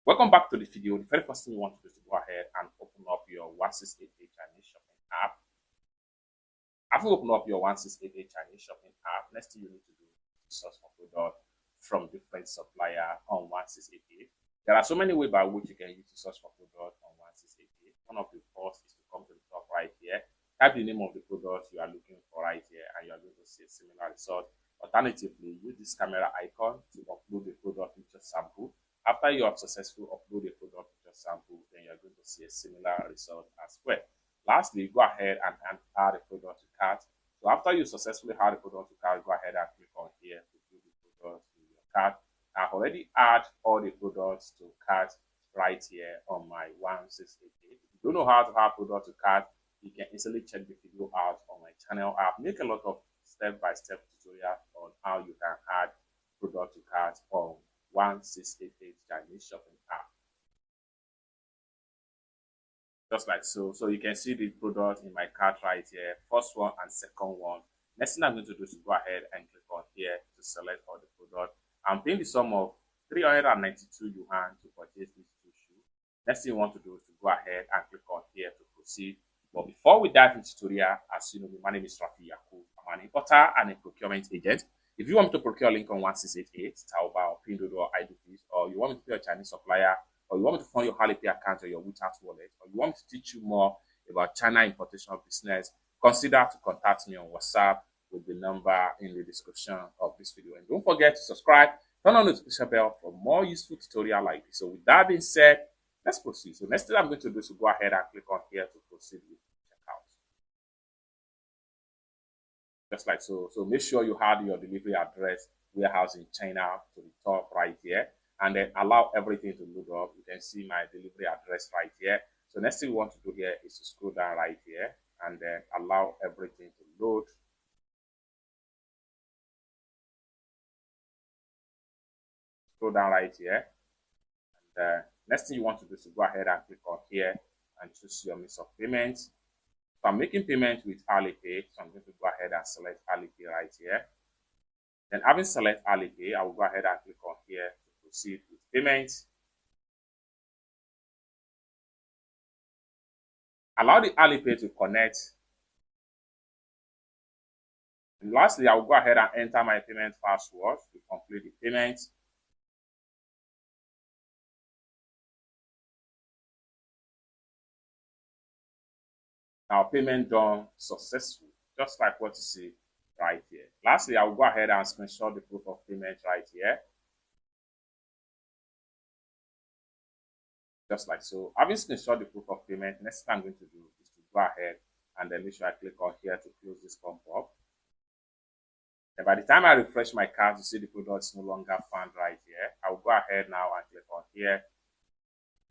Welcome back to the video. The very first thing you want to do is to go ahead and open up your 1688 Chinese shopping app. After you open up your 1688 Chinese shopping app, next thing you need to do is to source for product from different supplier on 1688. There are so many ways by which you can use to source for product on 1688. One of the first is to come to the top right here, type the name of the product you are looking for right here, and you are going to see a similar result. Alternatively, use this camera icon to upload the product picture sample. After you have successfully uploaded a product picture sample, then you're going to see a similar result as well. Lastly, go ahead and add a product to cart. So after you successfully add a product to cart, go ahead and click on here to view the product in your cart. I've already added all the products to cart right here on my 1688. If you don't know how to add product to cart, you can easily check the video out on my channel. I've made a lot of step-by-step tutorial on how you can add product to cart on 1688 Chinese shopping app. Just like so. So you can see the product in my cart right here, first one and second one. Next thing I'm going to do is to go ahead and click on here to select all the product. I'm paying the sum of 392 yuan to purchase these two shoes. Next thing you want to do is to go ahead and click on here to proceed. But before we dive into tutorial, as you know, my name is Rafi Yakub. I'm an importer and a procurement agent. If you want me to procure link on 1688, Taobao, or pinduoduo, or IDFees, or you want me to be a Chinese supplier, or you want me to fund your Alipay account or your WeChat wallet, or you want me to teach you more about China importation business, consider to contact me on WhatsApp with the number in the description of this video. And don't forget to subscribe, turn on the notification bell for more useful tutorial like this. So with that being said, let's proceed. So next thing I'm going to do is to go ahead and click on here to proceed with checkout. Just like so. So make sure you add your delivery address, warehouse in China to the top right here, and then allow everything to load up. You can see my delivery address right here. So next thing we want to do here is to scroll down right here and then allow everything to load. Scroll down right here. And next thing you want to do is to go ahead and click on here and choose your means of payment. So I'm making payment with Alipay, so I'm going to go ahead and select Alipay right here. Then having select Alipay, I will go ahead and click on here to proceed with payment. Allow the Alipay to connect. And lastly, I will go ahead and enter my payment password to complete the payment. Now payment done successful, just like what you see right here. Lastly, I will go ahead and screenshot the proof of payment right here. Just like so. Having screenshot the proof of payment, next thing I'm going to do is to go ahead and then make sure I click on here to close this pop-up. And by the time I refresh my card, you see the product is no longer found right here. I will go ahead now and click on here,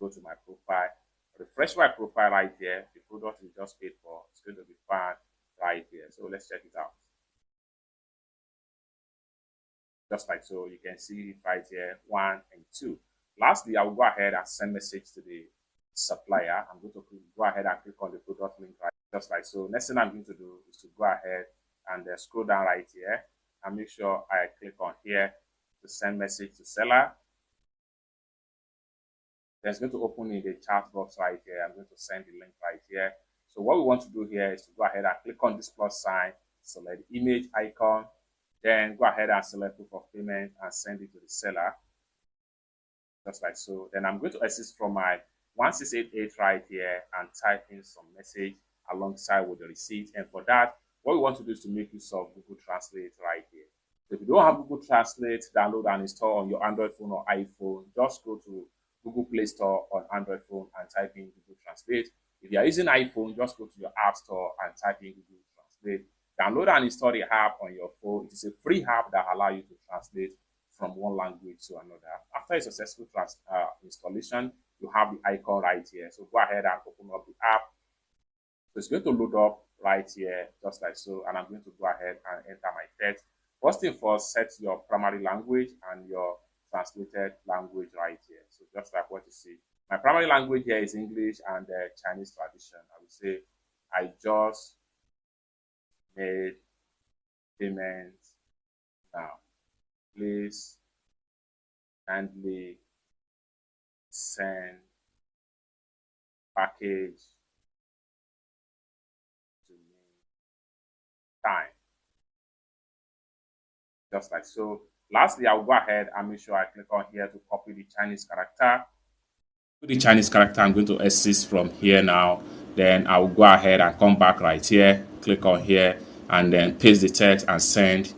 go to my profile, refresh my profile right here. The product we just paid for is going to be found right here. So let's check it out. Just like so, you can see it right here, 1 and 2. Lastly, I will go ahead and send message to the supplier. I'm going to go ahead and click on the product link right, just like so. Next thing I'm going to do is to go ahead and scroll down right here and make sure I click on here to send message to seller. Then it's going to open in the chat box right here. I'm going to send the link right here. So what we want to do here is to go ahead and click on this plus sign, select the image icon, then go ahead and select proof of payment and send it to the seller. Just like so. Then I'm going to assist from my 1688 right here and type in some message alongside with the receipt. And for that, what we want to do is to make use of Google Translate right here. So if you don't have Google Translate, download and install on your Android phone or iPhone. Just go to Google Play Store on Android phone and type in Google Translate. If you are using iPhone, just go to your App Store and type in Google Translate. Download and install the app on your phone. It is a free app that allows you to translate from one language to another. After a successful installation, you have the icon right here. So go ahead and open up the app. So it's going to load up right here, just like so. And I'm going to go ahead and enter my text. First thing first, set your primary language and your translated language right here. So just like what you see. My primary language here is English and Chinese tradition. I would say I just made payment now. Please kindly send package to time, just like so. Lastly, I'll go ahead and make sure I click on here to copy the Chinese character. The Chinese character, I'm going to assist from here now. Then I will go ahead and come back right here, click on here, and then paste the text and send.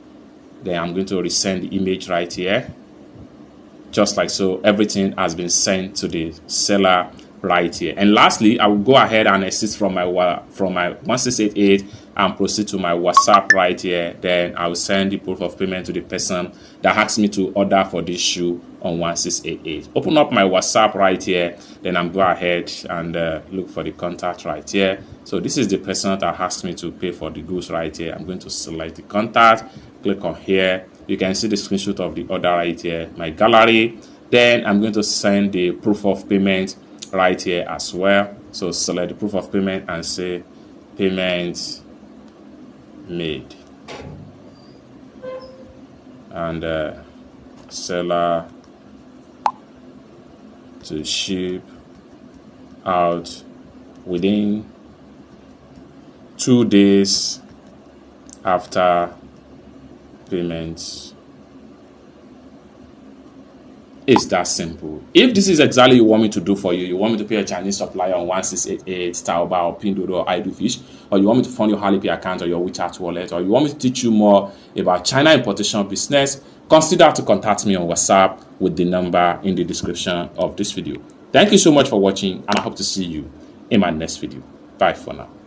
Then I'm going to resend the image right here, just like so. Everything has been sent to the seller right here. And lastly, I will go ahead and assist from my 1688 and proceed to my WhatsApp right here. Then I will send the proof of payment to the person that asked me to order for this shoe on 1688. Open up my WhatsApp right here. Then I'm go ahead and look for the contact right here. So this is the person that asked me to pay for the goods right here. I'm going to select the contact, click on here. You can see the screenshot of the order right here, my gallery. Then I'm going to send the proof of payment right here as well. So select the proof of payment and say payment made, and seller to ship out within 2 days after payment. It's that simple. If this is exactly what you want me to do for you, you want me to pay a Chinese supplier on 1688, Taobao, or Pinduoduo, or Idlefish, or you want me to fund your Alipay account or your WeChat wallet, or you want me to teach you more about China importation business, consider to contact me on WhatsApp with the number in the description of this video. Thank you so much for watching, and I hope to see you in my next video. Bye for now.